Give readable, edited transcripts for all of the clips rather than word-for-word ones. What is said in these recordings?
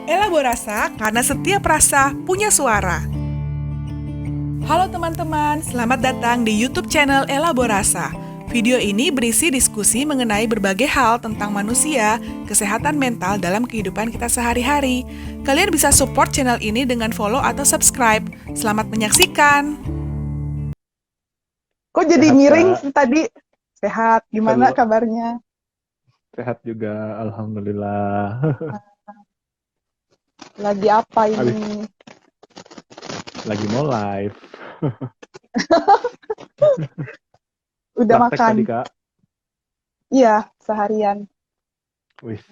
Elaborasa karena setiap rasa punya suara. Halo teman-teman, selamat datang di YouTube channel Elaborasa. Video ini berisi diskusi mengenai berbagai hal tentang manusia, kesehatan mental dalam kehidupan kita sehari-hari. Kalian bisa support channel ini dengan follow atau subscribe. Selamat menyaksikan. Kok jadi Sehat, miring Kak. sih tadi? Sehat, gimana Sel- kabarnya? Sehat juga, Alhamdulillah. Lagi apa Habis ini? lagi mau live. Udah Praktek makan? tadi, Kak. Iya, seharian. Wih,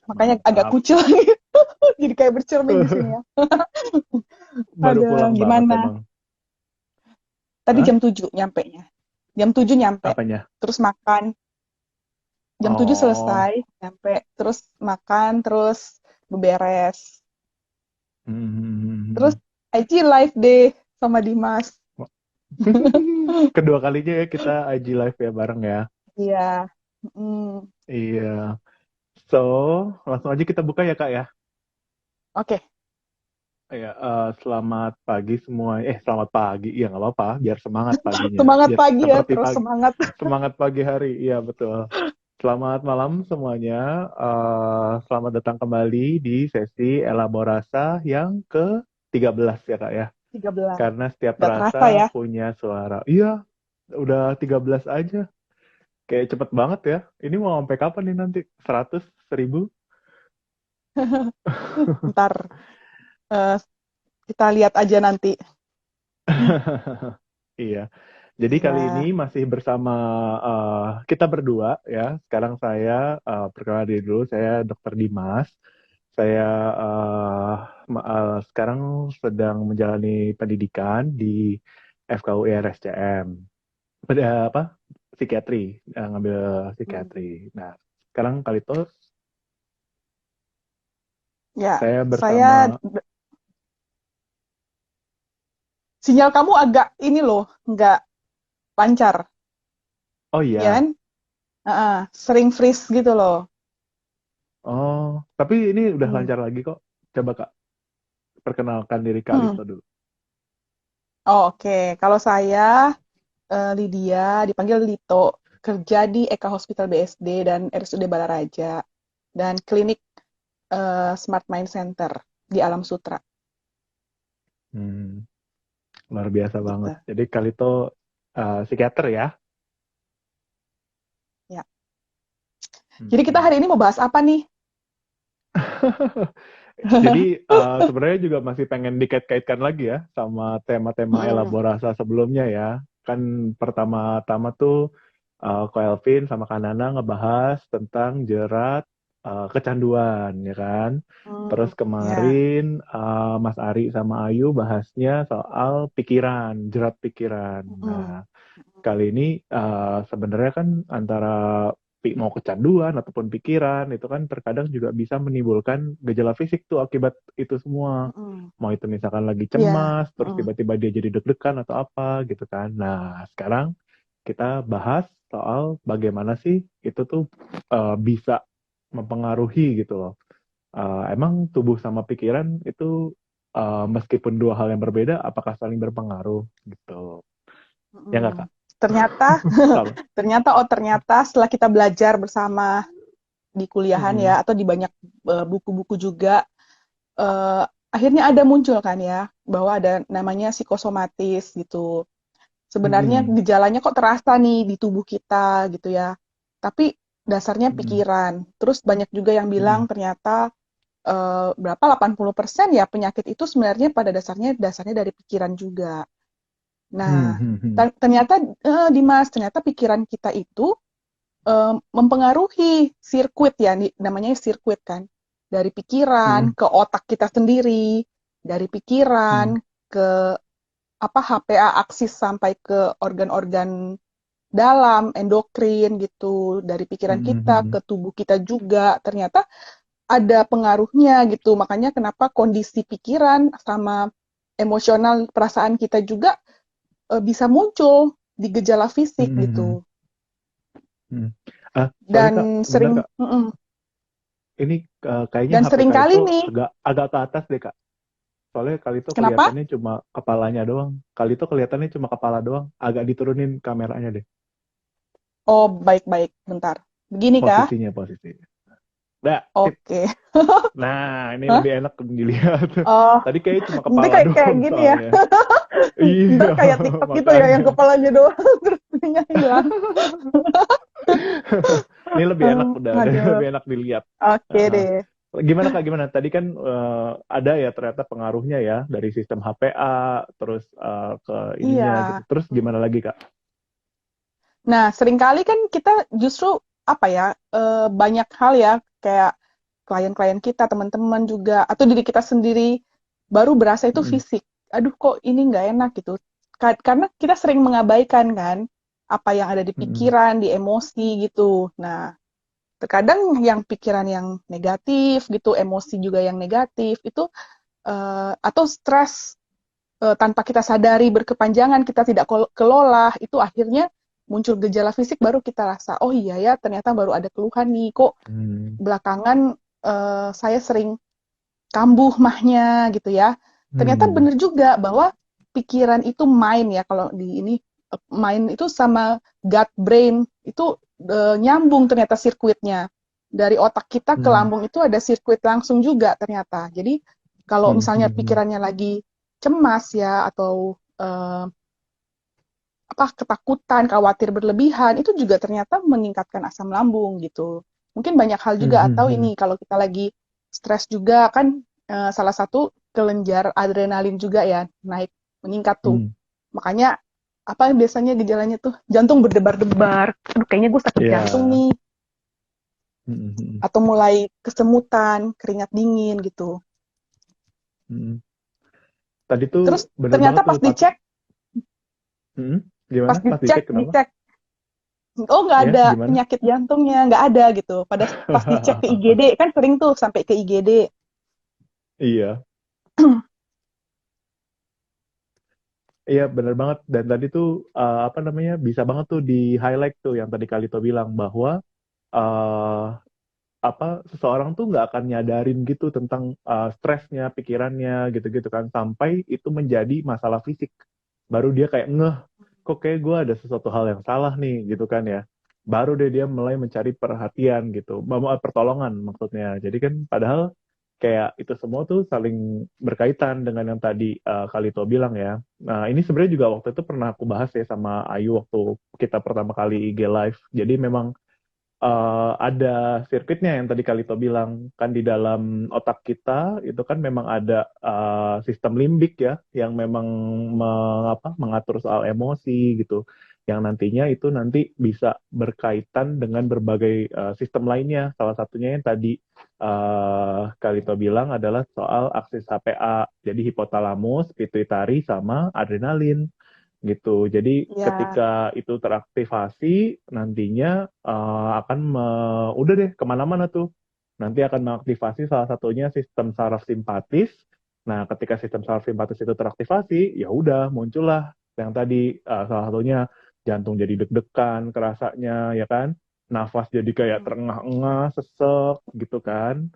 Makanya agak mantap. kucil. Jadi kayak bercermin di sini ya. Baru Ada pulang banget gimana? emang. Tadi Hah? jam 7 nyampe nya. Jam 7 nyampe. Apanya? Terus makan. Jam 7 Oh. selesai, nyampe. Terus makan, terus beberes. Terus Hmm. IG live deh sama Dimas. Kedua kalinya ya kita IG live ya bareng ya. Iya. Mm, Iya. So, langsung aja kita buka ya, Kak ya. Oke, Iya, selamat pagi semua. Selamat pagi. Iya, nggak apa-apa. Biar semangat paginya. semangat Biar pagi ya, seperti terus pagi. semangat. Semangat pagi hari. Iya, betul. Selamat malam semuanya. Selamat datang kembali di sesi Elaborasa yang ke-13 ya, Kak ya. 13. Karena setiap Gak terasa rasa ya. punya suara. Iya, udah 13 aja. Kayak cepet banget ya. Ini mau sampai kapan nih nanti? 100, 1000? Ntar eh, kita lihat aja nanti. Iya. Jadi kali ini Ya, masih bersama kita berdua ya. Sekarang saya perkenalkan diri dulu. Saya Dr. Dimas. Saya sekarang sedang menjalani pendidikan di FKUI RSCM. Pada apa? Psikiatri, ngambil hmm, psikiatri. Nah, sekarang kali itu ya. saya Saya bersama. sinyal kamu agak ini loh, nggak lancar, Oh ya iya. kan? Sering freeze gitu loh. Oh, tapi ini udah Hmm. lancar lagi kok. Coba Kak, perkenalkan diri Kak Hmm. Lito dulu. Oh, oke. Kalau saya Lydia, dipanggil Lito, kerja di Eka Hospital BSD dan RSUD Balaraja dan klinik Smart Mind Center di Alam Sutra. Hmm, luar biasa banget. Gitu. Jadi Kak Lito psikiater ya. Ya. Jadi kita Hmm. hari ini mau bahas apa nih? Jadi sebenarnya juga masih pengen dikait-kaitkan lagi ya sama tema-tema Mm-mm. elaborasa sebelumnya ya. Kan pertama-tama tuh Ko Elvin sama Kanana ngebahas tentang jerat kecanduan ya kan. Terus Ya. kemarin Mas Ari sama Ayu bahasnya soal pikiran, jerat pikiran. Mm-mm. Nah, kali ini sebenarnya kan antara mau kecanduan ataupun pikiran itu kan terkadang juga bisa menimbulkan gejala fisik tuh akibat itu semua. Mm-mm. Mau itu misalkan lagi Iya. cemas, terus Mm-mm. tiba-tiba dia jadi deg-degan atau apa gitu kan. Nah, sekarang kita bahas soal bagaimana sih itu tuh bisa mempengaruhi gitu loh. Emang tubuh sama pikiran itu meskipun dua hal yang berbeda, apakah saling berpengaruh gitu? Ya nggak Mm-mm. Kak? Ternyata, Kalau ternyata setelah kita belajar bersama di kuliahan ya Mm-mm. atau di banyak buku-buku juga, eh, akhirnya ada muncul kan ya bahwa ada namanya psikosomatis gitu. Sebenarnya Mm-mm. gejalanya kok terasa nih di tubuh kita gitu ya. Tapi dasarnya Mm-mm. pikiran. Terus banyak juga yang bilang Mm-mm. ternyata berapa 80% ya penyakit itu sebenarnya pada dasarnya dari pikiran juga. Nah, Mm-mm. ternyata Dimas, ternyata pikiran kita itu mempengaruhi sirkuit ya, namanya sirkuit kan. Dari pikiran Mm-mm. ke otak kita sendiri, dari pikiran ke apa HPA aksis sampai ke organ-organ dalam, endokrin gitu, dari pikiran kita Mm-mm. ke tubuh kita juga. Ternyata ada pengaruhnya gitu. Makanya kenapa kondisi pikiran sama emosional perasaan kita juga bisa muncul di gejala fisik Mm-mm. gitu. Mm-mm. Sorry Kak, Dan sebentar sering Kak. mm -mm, Ini Kayaknya Dan HP sering Kak kali itu nih, agak ke atas deh Kak. Soalnya kali itu kenapa? kelihatannya cuma kepalanya doang. Kali itu kelihatannya cuma kepala doang. Agak diturunin kameranya deh. Oh, baik-baik. Bentar. Begini kah? Posisinya. Nah, sip. Oke. Nah, ini Hah? lebih enak dilihat. Oh, Tadi kayaknya cuma nanti kepala kayak doang gini ya. soalnya. Iya, Ntar kayak TikTok gitu ya, yang makanya. kepalanya doang, terus ininya hilang. Ini lebih enak udah Aduh. lebih enak dilihat. Oke Heeh. deh. Gimana Kak, gimana? Tadi kan ada ya ternyata pengaruhnya ya dari sistem HPA terus ke ininya gitu. Iya. Terus gimana lagi Kak? Nah, seringkali kan kita justru apa ya, banyak hal ya, kayak klien-klien kita, teman-teman juga, atau diri kita sendiri baru berasa itu Mm-mm. fisik. Aduh, kok ini nggak enak gitu. Karena kita sering mengabaikan kan apa yang ada di Mm-mm. pikiran, di emosi gitu. Nah, terkadang yang pikiran yang negatif gitu, emosi juga yang negatif itu atau stres tanpa kita sadari berkepanjangan, kita tidak kelola, itu akhirnya muncul gejala fisik baru kita rasa, oh iya ya ternyata baru ada keluhan nih, kok Hmm. belakangan saya sering kambuh mahnya gitu ya. Ternyata Hmm. benar juga bahwa pikiran itu main ya, kalau di ini main itu sama gut brain itu nyambung ternyata sirkuitnya. Dari otak kita ke Hmm. lambung itu ada sirkuit langsung juga ternyata. Jadi kalau Hmm. misalnya Hmm. pikirannya lagi cemas ya, atau ketakutan, khawatir berlebihan, itu juga ternyata meningkatkan asam lambung gitu. Mungkin banyak hal Hmm. juga, Hmm. atau Hmm. ini kalau kita lagi stres juga kan salah satu kelenjar adrenalin juga ya naik, meningkat tuh. Hmm. Makanya apa biasanya gejalanya tuh, jantung berdebar-debar. Aduh, kayaknya gue sakit jantung Ya. nih, Hmm. Hmm. atau mulai kesemutan, keringat dingin gitu. Hmm. Tadi tuh Terus bener banget ternyata tuh Hmm. pas Gimana? Pas dicek, dicek kenapa? dicek, oh nggak Ya, ada gimana? penyakit jantungnya, nggak ada gitu. Pada pas dicek ke IGD, kan sering tuh sampai ke IGD. Iya. Iya bener banget dan tadi tuh apa namanya bisa banget tuh di highlight tuh yang tadi Kalito bilang bahwa eh apa seseorang tuh nggak akan nyadarin gitu tentang stresnya, pikirannya gitu-gitu kan sampai itu menjadi masalah fisik. Baru dia kayak ngeh, kok kayak gue ada sesuatu hal yang salah nih gitu kan ya. Baru deh dia mulai mencari perhatian gitu, pertolongan maksudnya. Jadi kan padahal kayak itu semua tuh saling berkaitan dengan yang tadi Kalito bilang ya. Nah ini sebenarnya juga waktu itu pernah aku bahas ya sama Ayu waktu kita pertama kali IG live. Jadi memang ada sirkuitnya yang tadi Kalito bilang kan di dalam otak kita itu kan memang ada sistem limbik ya yang memang mengatur soal emosi gitu yang nantinya itu nanti bisa berkaitan dengan berbagai sistem lainnya salah satunya yang tadi Kalito bilang adalah soal aksis HPA jadi hipotalamus, pituitari sama adrenalin gitu. Jadi Ya, ketika itu teraktivasi, nantinya akan udah deh kemana-mana tuh. Nanti akan mengaktifasi salah satunya sistem saraf simpatis. Nah, ketika sistem saraf simpatis itu teraktivasi, ya udah muncullah yang tadi salah satunya jantung jadi deg-degan, kerasanya ya kan, nafas jadi kayak terengah-engah, sesek gitu kan.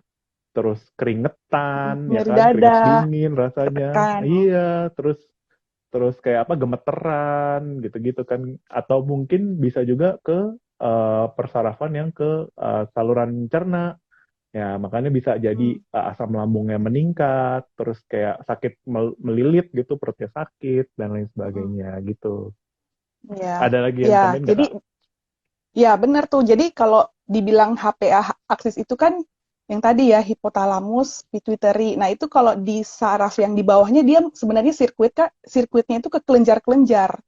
Terus keringetan, ya nyeri kan, dada, keringat dingin rasanya. tertekan. Iya, terus terus kayak apa gemeteran gitu-gitu kan atau mungkin bisa juga ke persarafan yang ke saluran cerna ya makanya bisa jadi Hmm. asam lambungnya meningkat terus kayak sakit melilit gitu perutnya sakit dan lain Hmm. sebagainya gitu Ya, ada lagi yang ya. tambahin nggak Jadi kak? ya benar tuh. Jadi kalau dibilang HPA aksis itu kan yang tadi ya, hipotalamus, pituitary. Nah, itu kalau di saraf yang di bawahnya dia sebenarnya sirkuitnya itu ke kelenjar-kelenjar.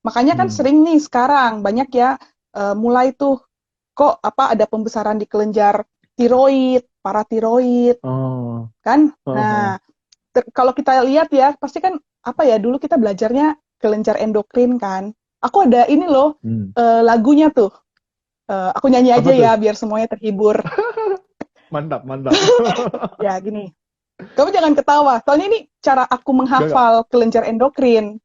Makanya kan Hmm. sering nih sekarang banyak ya, mulai tuh kok apa ada pembesaran di kelenjar tiroid, paratiroid Oh. kan. Oh. Nah, kalau kita lihat ya pasti kan apa ya, dulu kita belajarnya kelenjar endokrin kan. Aku ada ini loh, Hmm. lagunya tuh. Aku nyanyi Apa aja tuh? ya biar semuanya terhibur. Mantap mantap. Ya gini, kamu jangan ketawa. Soalnya ini cara aku Gak. menghafal kelenjar endokrin.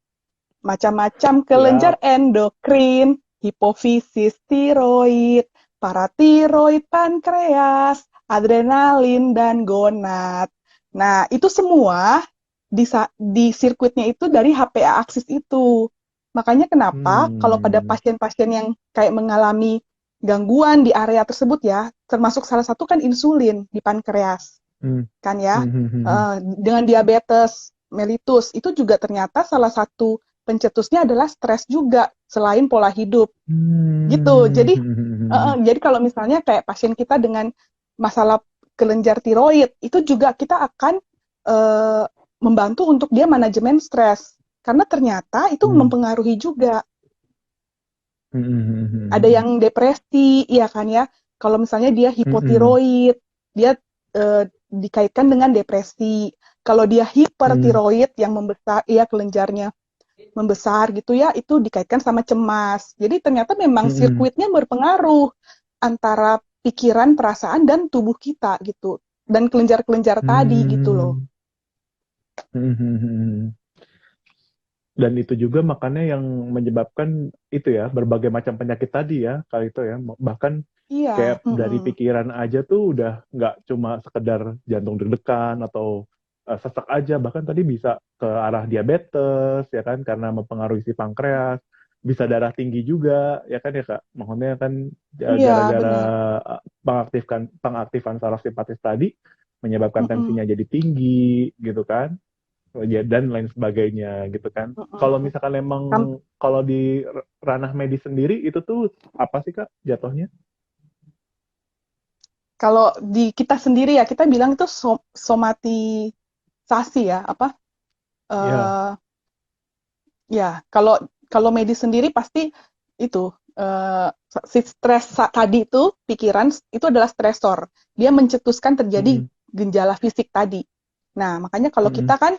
Macam-macam kelenjar Siap. endokrin, hipofisis tiroid, paratiroid, pankreas, adrenalin, dan gonad. Nah, itu semua di sirkuitnya itu dari HPA aksis itu. Makanya kenapa kalau pada Hmm. pasien-pasien yang kayak mengalami gangguan di area tersebut ya, termasuk salah satu kan insulin di pankreas, Hmm. kan ya. Hmm. Hmm. Hmm. Dengan diabetes mellitus itu juga ternyata salah satu pencetusnya adalah stres juga selain pola hidup gitu. Hmm. Jadi Hmm. jadi kalau misalnya kayak pasien kita dengan masalah kelenjar tiroid itu juga kita akan uh, membantu untuk dia manajemen stres karena ternyata itu Hmm. mempengaruhi juga. Hmm. Hmm. Ada Hmm. yang depresi, ya kan ya. Kalau misalnya dia Hmm. Hmm. hipotiroid, dia dikaitkan dengan depresi. Kalau dia Hmm. hipertiroid yang membesar, ya kelenjarnya membesar gitu ya, itu dikaitkan sama cemas. Jadi ternyata memang Hmm. sirkuitnya berpengaruh antara pikiran, perasaan, dan tubuh kita gitu. Dan kelenjar-kelenjar tadi gitu loh. Hmm. Hmm. Hmm. Dan itu juga makanya yang menyebabkan itu ya, berbagai macam penyakit tadi ya, kali itu ya. Bahkan Iya, kayak dari pikiran aja tuh udah nggak cuma sekedar jantung deg-degan atau sesak aja, bahkan tadi bisa ke arah diabetes, ya kan, karena mempengaruhi si pankreas. Bisa darah tinggi juga, ya kan ya Kak. Maksudnya kan iya gara-gara benar. pengaktifan saraf simpatis tadi, menyebabkan tensinya jadi tinggi, gitu kan. Ya, dan lain sebagainya gitu kan. Kalau misalkan emang kalau di ranah medis sendiri itu tuh apa sih Kak jatuhnya? Kalau di kita sendiri ya, kita bilang itu somatisasi ya, apa? Ya. eh Ya, kalau kalau medis sendiri pasti itu si stres tadi itu pikiran itu adalah stresor. Dia mencetuskan terjadi Mm-mm. gejala fisik tadi. Nah, makanya kalau Mm-mm. kita kan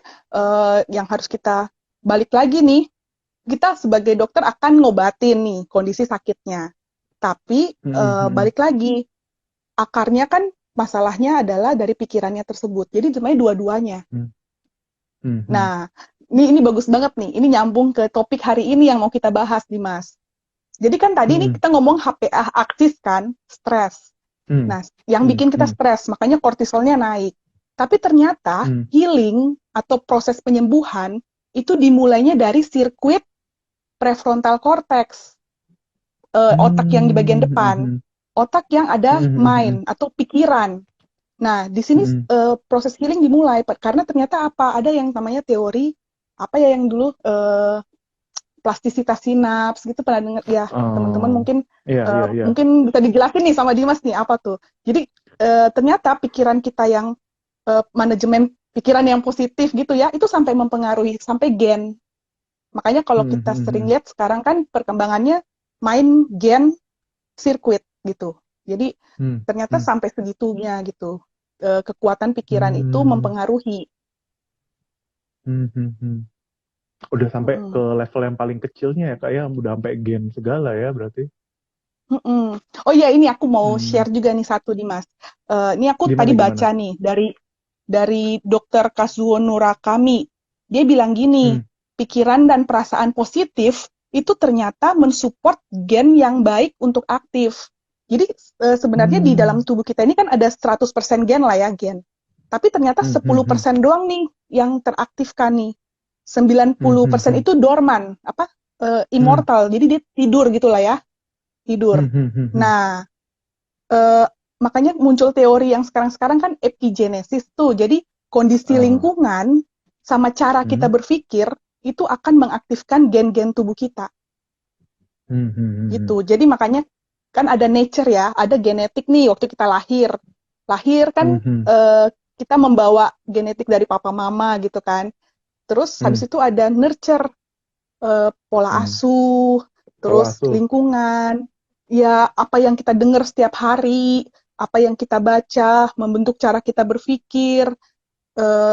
yang harus kita balik lagi nih, kita sebagai dokter akan ngobatin nih kondisi sakitnya. Tapi Mm-mm. balik lagi, akarnya kan masalahnya adalah dari pikirannya tersebut. Jadi sebenarnya dua-duanya. Mm-mm. Nah, ini bagus banget nih. Ini nyambung ke topik hari ini yang mau kita bahas, Dimas. Jadi kan tadi nih Mm-mm. kita ngomong HPA aktif kan, stres. Mm-mm. Nah, yang bikin kita Mm-mm. stres, makanya kortisolnya naik. Tapi ternyata Mm-mm. healing atau proses penyembuhan itu dimulainya dari sirkuit prefrontal cortex, otak yang di bagian depan, Mm-mm. otak yang ada Mm-mm. mind atau pikiran. Nah, di sini Mm-mm. proses healing dimulai karena ternyata apa? Ada yang namanya teori apa ya yang dulu plastisitas sinaps gitu pernah dengar ya teman-teman Oh, mungkin iya iya iya. mungkin bisa dijelasin nih sama Dimas nih apa tuh. Jadi ternyata pikiran kita yang manajemen pikiran yang positif gitu ya itu sampai mempengaruhi sampai gen. Makanya kalau kita sering Mm-mm. lihat sekarang kan perkembangannya main gen sirkuit gitu. Jadi ternyata Mm-mm. sampai segitunya gitu. Kekuatan pikiran itu Mm-mm. mempengaruhi. Mm-mm. Udah sampai ke Mm-mm. level yang paling kecilnya ya Kak ya, udah sampai game segala ya berarti. Mm-mm. Oh iya, ini aku mau Hmm. share juga nih satu Dimas. Ini aku Gimana tadi gimana? baca nih dari Dokter Kazuo Murakami. Dia bilang gini, Hmm. pikiran dan perasaan positif itu ternyata mensupport gen yang baik untuk aktif. Jadi sebenarnya di Hmm. dalam tubuh kita ini kan ada 100% gen lah ya gen. Tapi ternyata Hmm. Hmm. Hmm. 10% doang nih yang teraktifkan nih. Hmm. Hmm. 90% Hmm. itu dorman, apa Hmm. immortal. Jadi dia tidur gitu lah ya, tidur. Hmm. Hmm. Hmm. Hmm. Nah, eh, makanya muncul teori yang sekarang-sekarang kan epigenesis tuh. Jadi kondisi Ah. lingkungan sama cara kita Hmm. berpikir itu akan mengaktifkan gen-gen tubuh kita Hmm. Hmm. Hmm. Hmm. gitu. Jadi makanya kan ada nature ya, ada genetik nih waktu kita lahir. Lahir kan Hmm. Hmm. kita membawa genetik dari papa mama gitu kan. Terus habis Hmm. itu ada nurture, pola Hmm. asuh, Pola terus asuh. lingkungan, ya apa yang kita dengar setiap hari, apa yang kita baca, membentuk cara kita berpikir.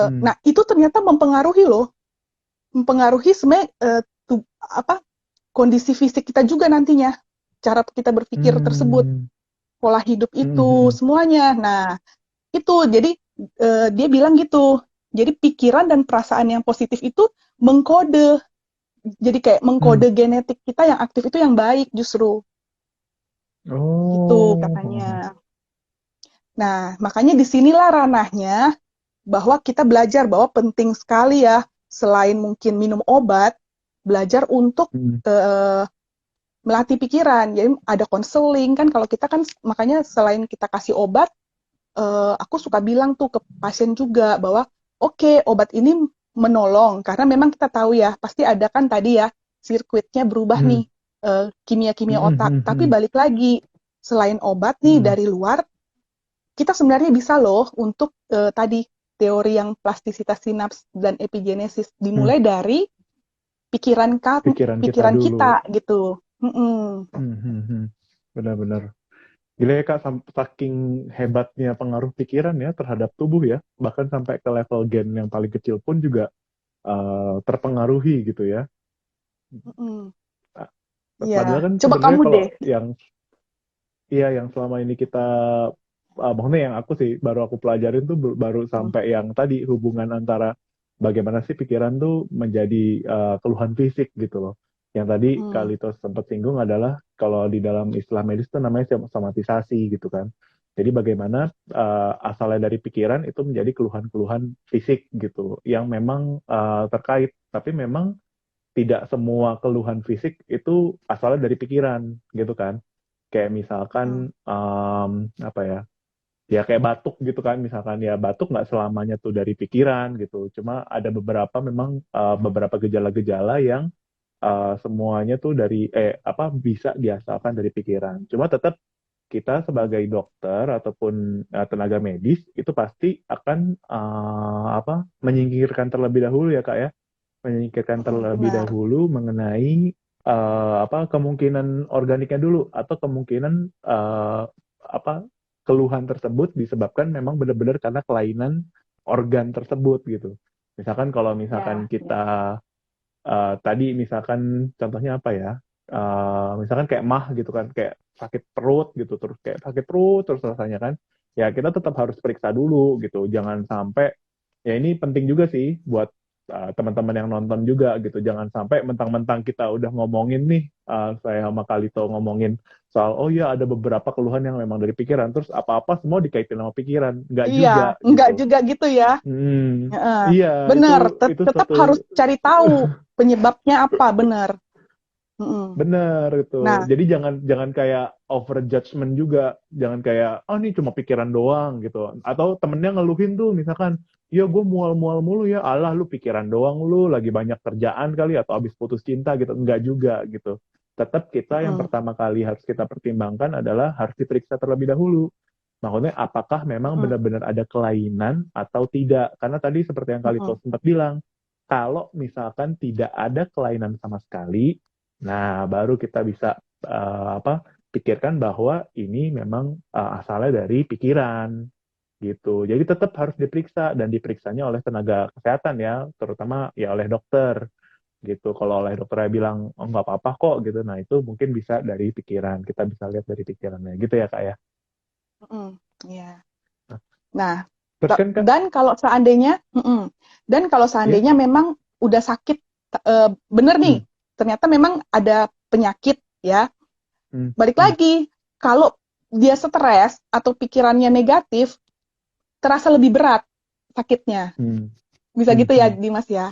Hmm. Nah itu ternyata mempengaruhi loh, mempengaruhi sebenarnya apa kondisi fisik kita juga nantinya, cara kita berpikir tersebut, Hmm. pola hidup Hmm. itu Hmm. semuanya. Nah itu jadi dia bilang gitu. Jadi pikiran dan perasaan yang positif itu mengkode jadi kayak Hmm. mengkode genetik kita yang aktif itu yang baik justru gitu Oh. katanya. Nah, makanya disinilah ranahnya bahwa kita belajar bahwa penting sekali ya, selain mungkin minum obat, belajar untuk Hmm. melatih pikiran. Jadi ada konseling kan, kalau kita kan makanya selain kita kasih obat, aku suka bilang tuh ke pasien juga bahwa oke, obat ini menolong karena memang kita tahu ya pasti ada kan tadi ya sirkuitnya berubah Hmm. nih, kimia-kimia Hmm. otak. Hmm. Tapi Hmm. balik lagi, selain obat nih Hmm. dari luar, kita sebenarnya bisa loh untuk tadi teori yang plastisitas sinaps dan epigenesis Hmm. dimulai dari pikiran Pikiran kita pikiran dulu. kita gitu. Mm-mm. Hmm. Hmm. Hmm. Benar-benar. Gila ya Kak, saking hebatnya pengaruh pikiran ya terhadap tubuh ya, bahkan sampai ke level gen yang paling kecil pun juga terpengaruhi gitu ya. Mm-mm. Ah, Padahal Ya, kan coba sebenarnya kamu kalau deh. yang iya yang selama ini kita maksudnya yang aku sih baru aku pelajarin tuh baru Mm. sampai yang tadi hubungan antara bagaimana sih pikiran tuh menjadi keluhan fisik gitu loh. Yang tadi Mm. Kalito sempat singgung adalah kalau di dalam istilah medis itu namanya somatisasi gitu kan. Jadi bagaimana asalnya dari pikiran itu menjadi keluhan-keluhan fisik gitu yang memang terkait, tapi memang tidak semua keluhan fisik itu asalnya dari pikiran gitu kan. Kayak Mm. misalkan apa ya, ya kayak batuk gitu kan, misalkan ya batuk nggak selamanya tuh dari pikiran gitu. Cuma ada beberapa memang beberapa gejala-gejala yang semuanya tuh dari apa bisa diasalkan dari pikiran. Cuma tetap kita sebagai dokter ataupun tenaga medis itu pasti akan apa menyingkirkan terlebih dahulu ya Kak ya, menyingkirkan Mm. terlebih Benar. dahulu mengenai apa kemungkinan organiknya dulu atau kemungkinan apa keluhan tersebut disebabkan memang benar-benar karena kelainan organ tersebut gitu. Misalkan kalau misalkan Ya, ya. kita tadi misalkan contohnya apa ya? Misalkan kayak mah gitu kan, kayak sakit perut gitu, terus kayak sakit perut terus rasanya kan. Ya kita tetap harus periksa dulu gitu. Jangan sampai ya ini penting juga sih buat teman-teman yang nonton juga gitu. Jangan sampai mentang-mentang kita udah ngomongin nih, saya sama Kalito ngomongin soal oh ya ada beberapa keluhan yang memang dari pikiran, terus apa-apa semua dikaitin sama pikiran. Nggak Iya, juga enggak gitu. juga gitu ya. Heeh. Iya, itu Benar, itu tetap suatu harus cari tahu penyebabnya apa, benar. Mm-mm. benar itu. Nah, Jadi jangan jangan kayak over judgment juga. Jangan kayak oh ini cuma pikiran doang gitu. Atau temennya ngeluhin tuh misalkan, ya gue mual-mual mulu ya. Alah lu pikiran doang lu lagi banyak kerjaan kali atau habis putus cinta gitu. Enggak juga gitu. Tetap kita yang mm-mm, pertama kali harus kita pertimbangkan adalah harus diperiksa terlebih dahulu. Maksudnya apakah memang mm-mm, benar-benar ada kelainan atau tidak? Karena tadi seperti yang Kalito mm-mm, sempat bilang, kalau misalkan tidak ada kelainan sama sekali, nah baru kita bisa apa pikirkan bahwa ini memang asalnya dari pikiran gitu. Jadi tetap harus diperiksa dan diperiksanya oleh tenaga kesehatan ya, terutama ya oleh dokter gitu. Kalau oleh dokternya bilang oh nggak apa-apa kok gitu, nah itu mungkin bisa dari pikiran. Kita bisa lihat dari pikirannya gitu ya Kak ya. mm-mm. Ya. Nah, Terus kan Kak, dan kalau seandainya, dan kalau ya, seandainya memang udah sakit, bener nih, hmm, ternyata memang ada penyakit ya. hmm, Balik hmm, lagi, kalau dia stres atau pikirannya negatif, terasa lebih berat sakitnya. hmm, Bisa hmm, gitu ya, hmm, Dimas ya.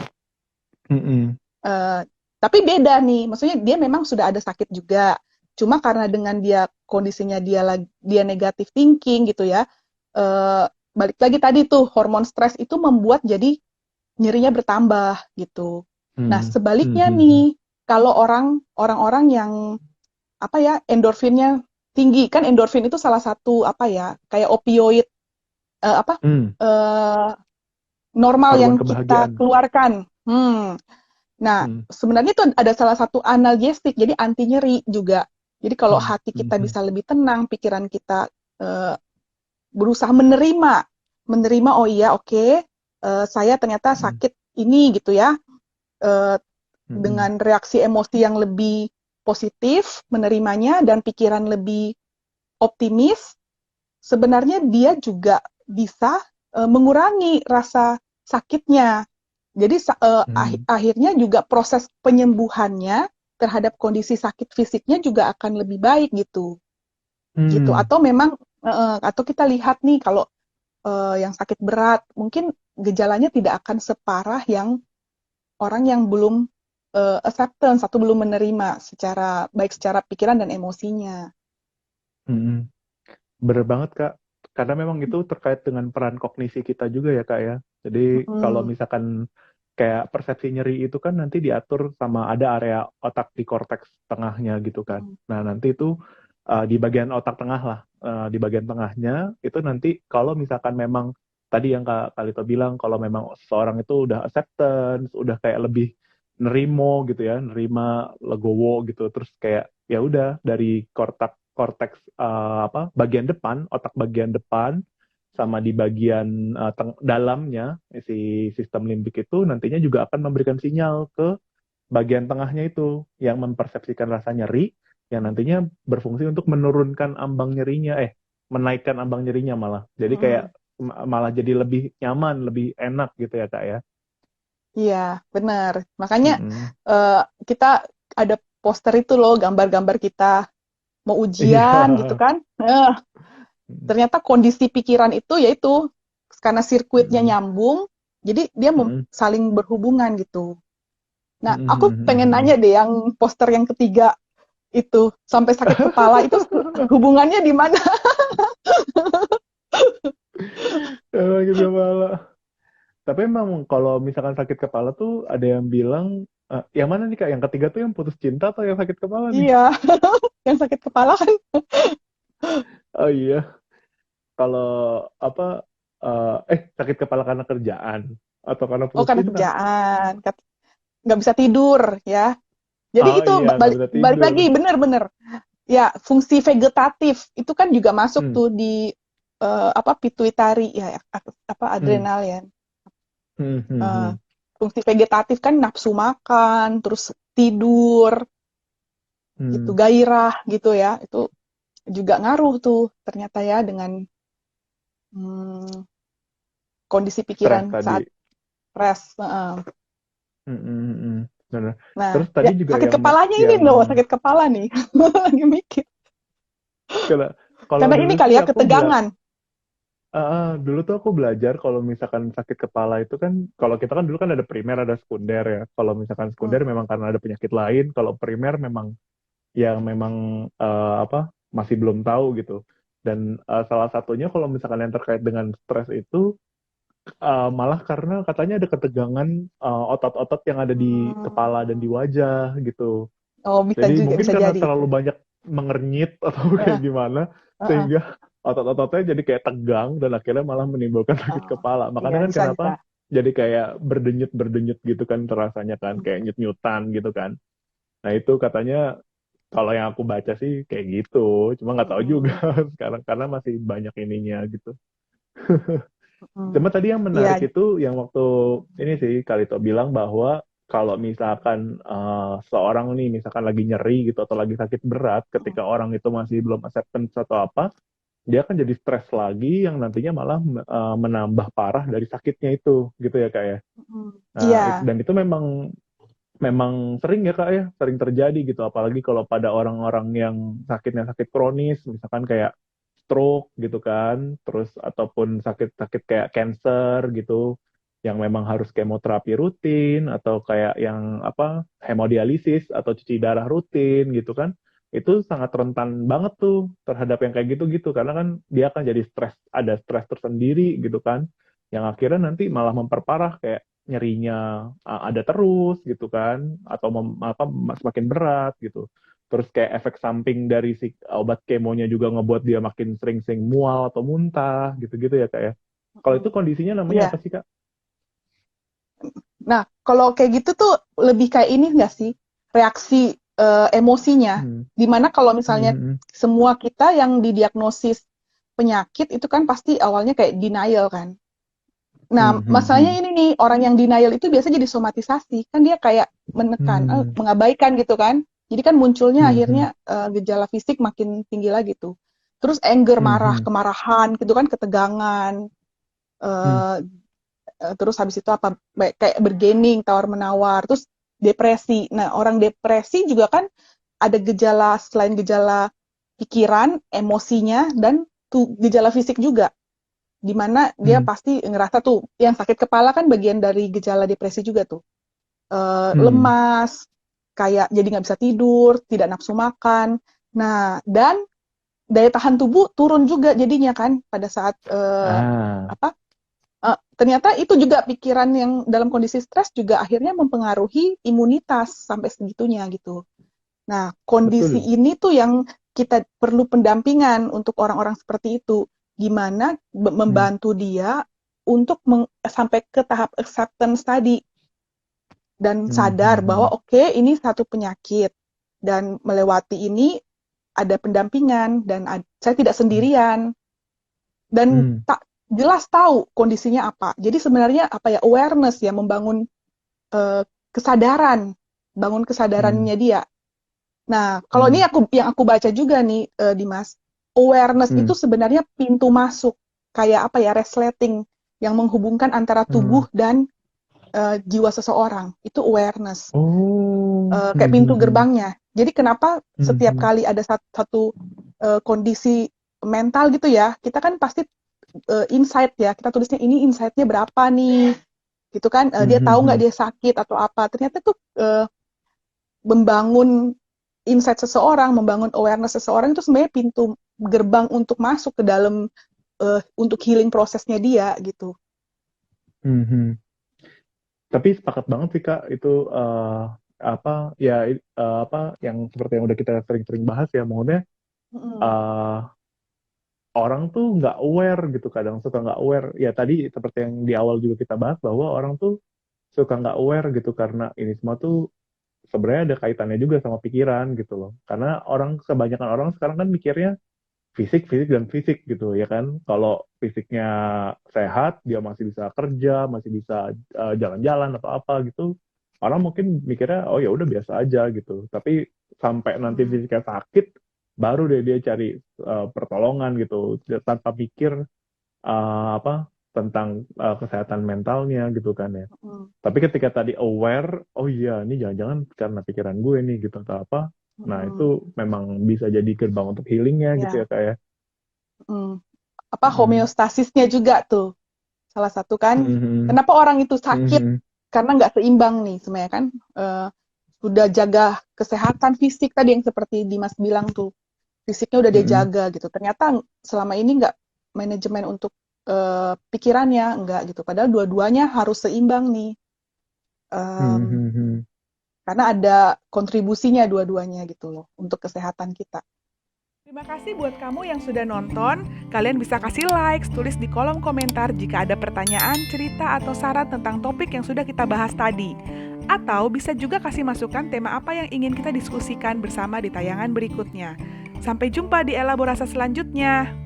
hmm, hmm, Eh, tapi beda nih, maksudnya dia memang sudah ada sakit juga. Cuma karena dengan dia kondisinya dia negatif thinking gitu ya. Eh, balik lagi tadi tuh hormon stres itu membuat jadi nyerinya bertambah gitu. Nah, hmm, hmm, sebaliknya hmm, hmm, nih, kalau orang-orang yang apa ya endorfinnya tinggi, kan endorfin itu salah satu apa ya kayak opioid, apa hmm, eh, normal yang hormon kita kebahagiaan. keluarkan. Nah, Hmm, sebenarnya itu ada salah satu analgesik, jadi anti nyeri juga. Jadi kalau hmm, hati hmm, kita hmm, bisa lebih tenang, pikiran kita eh, berusaha menerima oh iya oke, saya ternyata hmm, sakit ini gitu ya, eh, hmm, hmm, dengan reaksi emosi yang lebih positif, menerimanya dan pikiran lebih optimis, sebenarnya dia juga bisa mengurangi rasa sakitnya. Jadi hmm, akhirnya juga proses penyembuhannya terhadap kondisi sakit fisiknya juga akan lebih baik gitu. Gitu. hmm, Atau memang Atau kita lihat nih kalau yang sakit berat, mungkin gejalanya tidak akan separah yang orang yang belum acceptance atau belum menerima baik secara pikiran dan emosinya. Mm-mm. Bener banget Kak, karena memang itu terkait dengan peran kognisi kita juga ya Kak ya. Jadi kalau Mm-mm. misalkan kayak persepsi nyeri itu kan nanti diatur sama ada area otak di korteks tengahnya gitu kan. Mm-mm. Nah nanti itu di bagian otak tengah lah, di bagian tengahnya itu nanti kalau misalkan memang tadi yang Kak Kalito bilang kalau memang seorang itu udah acceptance, udah kayak lebih nerimo gitu ya, nerima legowo gitu, terus kayak ya udah dari korteks apa bagian depan, otak bagian depan sama di bagian dalamnya si sistem limbik itu nantinya juga akan memberikan sinyal ke bagian tengahnya itu yang mempersepsikan rasa nyeri yang nantinya berfungsi untuk menurunkan ambang nyerinya menaikkan ambang nyerinya malah. Jadi kayak Mm-mm. malah jadi lebih nyaman, lebih enak gitu ya Kak ya. Iya, benar. Makanya Mm-mm. kita ada poster itu loh, gambar-gambar kita mau Iya. ujian gitu kan. Ternyata kondisi pikiran itu yaitu karena sirkuitnya Mm-mm. nyambung, jadi dia Mm-mm. saling berhubungan gitu. Nah, aku pengen Mm-mm. nanya deh yang poster yang ketiga itu sampai sakit kepala itu hubungannya di mana? Sakit kepala. Tapi emang kalau misalkan sakit kepala tuh ada yang bilang yang mana nih Kak? Yang ketiga tuh yang putus cinta atau yang sakit kepala nih? Iya, yang sakit kepala kan. Oh iya, kalau apa sakit kepala karena kerjaan atau karena Oh, putus karena cinta? kerjaan, nggak bisa tidur ya. Jadi Oh itu iya, nggak balik bisa balik tidur. lagi bener-bener ya fungsi vegetatif itu kan juga masuk Hmm, tuh di apa pituitari ya apa hmm, adrenal ya. hmm, hmm, Eh, hmm, fungsi vegetatif kan nafsu makan, terus tidur, gitu, hmm. gairah gitu ya. Itu juga ngaruh tuh ternyata ya dengan hmm, kondisi Stres pikiran tadi. saat stres. Hmm, hmm, hmm, hmm. Benar. Nah, Terus tadi ya juga sakit yang kepalanya ini yang loh, sakit kepala nih. Lagi mikir. kalau kalau Karena dulu ini sih kali ya aku ketegangan. dulu tuh aku belajar kalau misalkan sakit kepala itu kan, kalau kita kan dulu kan ada primer, ada sekunder ya. Kalau misalkan Hmm. sekunder memang karena ada penyakit lain, kalau primer memang yang memang apa masih belum tahu gitu. Dan salah satunya kalau misalkan yang terkait dengan stres itu malah karena katanya ada ketegangan otot-otot yang ada di Hmm. kepala dan di wajah gitu. Oh, bisa Jadi juga, mungkin bisa karena jadi itu. terlalu banyak mengernyit atau kayak Heeh, gimana, heeh. sehingga otot-ototnya jadi kayak tegang dan akhirnya malah menimbulkan sakit Oh, kepala. iya Makanya kan bisa kenapa bisa. jadi kayak berdenyut-berdenyut gitu kan terasanya kan, Hmm. kayak nyut-nyutan gitu kan. Nah itu katanya kalau yang aku baca sih kayak gitu, cuma nggak tahu juga Hmm. sekarang karena masih banyak ininya gitu. Hmm. Cuma tadi yang Iya. menarik itu yang waktu ini sih Kalito bilang bahwa kalau misalkan seorang nih misalkan lagi nyeri gitu atau lagi sakit berat, ketika orang itu masih belum acceptance atau apa, dia akan jadi stres lagi yang nantinya malah menambah parah dari sakitnya itu gitu ya Kak ya. Hmm. Nah, Iya. dan itu memang memang sering ya Kak ya, sering terjadi gitu apalagi kalau pada orang-orang yang sakitnya sakit kronis misalkan kayak stroke gitu kan, terus ataupun sakit-sakit kayak cancer gitu, yang memang harus kemoterapi rutin atau kayak yang apa hemodialisis atau cuci darah rutin gitu kan, itu sangat rentan banget tuh terhadap yang kayak gitu-gitu karena kan dia akan jadi stres, ada stres tersendiri gitu kan, yang akhirnya nanti malah memperparah kayak nyerinya ada terus gitu kan, atau semakin berat gitu. Terus kayak efek samping dari si obat kemonya juga ngebuat dia makin sering-sering mual atau muntah gitu-gitu ya Kak ya. Kalau Hmm. itu kondisinya namanya Iya. apa sih Kak? Nah, kalau kayak gitu tuh lebih kayak ini nggak sih? Reaksi emosinya. Hmm. Dimana kalau Hmm, misalnya hmm, hmm. semua kita yang didiagnosis penyakit itu kan pasti awalnya kayak denial kan. Hmm, Nah, hmm, masalahnya hmm. ini nih, orang yang denial itu biasa jadi somatisasi. Kan dia kayak menekan, Hmm, mengabaikan gitu kan. Jadi kan munculnya hmm, hmm, akhirnya gejala fisik makin tinggi lagi tuh. Terus anger, hmm, marah, hmm, kemarahan gitu kan, ketegangan. hmm, eh, terus habis itu apa, kayak bergening, tawar-menawar. Terus depresi. Nah, orang depresi juga kan ada gejala, selain gejala pikiran, emosinya, dan gejala fisik juga, di mana dia Hmm. pasti ngerasa tuh, yang sakit kepala kan bagian dari gejala depresi juga tuh. Hmm. Lemas, kayak jadi nggak bisa tidur, tidak nafsu makan. Nah, dan daya tahan tubuh turun juga jadinya kan pada saat Ah, ternyata itu juga pikiran yang dalam kondisi stres juga akhirnya mempengaruhi imunitas sampai segitunya gitu. Nah, kondisi betul. ini tuh yang kita perlu pendampingan untuk orang-orang seperti itu. Gimana Hmm. membantu dia untuk sampai ke tahap acceptance tadi dan Hmm. Hmm. sadar Hmm. bahwa oke, ini satu penyakit dan melewati ini ada pendampingan dan saya tidak sendirian dan Hmm. tak jelas tahu kondisinya apa. Jadi sebenarnya apa ya, awareness ya, membangun eh, kesadaran, bangun Hmm. kesadarannya dia. Nah, kalau Hmm. ini yang aku baca juga nih, Dimas, awareness Hmm. itu sebenarnya pintu masuk, kayak apa ya, resleting yang menghubungkan antara Hmm. tubuh dan jiwa seseorang. Itu awareness, Oh. Hmm. kayak Hmm. pintu Hmm. gerbangnya. Jadi kenapa Hmm. setiap Hmm. kali ada satu kondisi mental gitu ya, kita kan pasti insight ya, kita tulisnya ini insight-nya berapa nih, gitu kan, Hmm. dia Hmm. tahu nggak Hmm. dia sakit atau apa. Ternyata tuh membangun insight seseorang, membangun awareness seseorang itu sebenarnya pintu gerbang untuk masuk ke dalam untuk healing prosesnya dia gitu. Hmm. Hmm. Tapi sepakat banget sih Kak, itu apa ya, apa yang seperti yang udah kita sering-sering bahas ya, maksudnya Mm-mm. eh, orang tuh nggak aware gitu, kadang suka nggak aware. Ya tadi seperti yang di awal juga kita bahas bahwa orang tuh suka nggak aware gitu karena ini semua tuh sebenarnya ada kaitannya juga sama pikiran gitu loh. Karena kebanyakan orang sekarang kan mikirnya fisik, fisik dan fisik gitu ya kan. Kalau fisiknya sehat, dia masih bisa kerja, masih bisa jalan-jalan atau apa gitu. Orang mungkin mikirnya oh ya udah biasa aja gitu. Tapi sampai nanti Mm. fisiknya sakit, baru deh dia cari pertolongan gitu tanpa pikir apa tentang kesehatan mentalnya gitu kan ya. Mm. Tapi ketika tadi aware, oh iya, ini jangan-jangan karena pikiran gue nih gitu atau apa. Nah, itu Mm. memang bisa jadi gerbang untuk healingnya gitu ya Ya, kayak. mm. Apa Mhm. homeostasisnya juga tuh salah satu kan. Mhm. Kenapa orang itu sakit? Mhm. Karena nggak seimbang nih sebenarnya kan. Eh, sudah jaga kesehatan fisik tadi yang seperti Dimas bilang tuh, fisiknya udah dia Mhm. jaga gitu. Ternyata selama ini nggak manajemen untuk pikirannya, nggak gitu. Padahal dua-duanya harus seimbang nih. Em, Mhm. karena ada kontribusinya dua-duanya gitu loh untuk kesehatan kita. Terima kasih buat kamu yang sudah nonton. Kalian bisa kasih like, tulis di kolom komentar jika ada pertanyaan, cerita, atau saran tentang topik yang sudah kita bahas tadi. Atau bisa juga kasih masukan tema apa yang ingin kita diskusikan bersama di tayangan berikutnya. Sampai jumpa di elaborasi selanjutnya.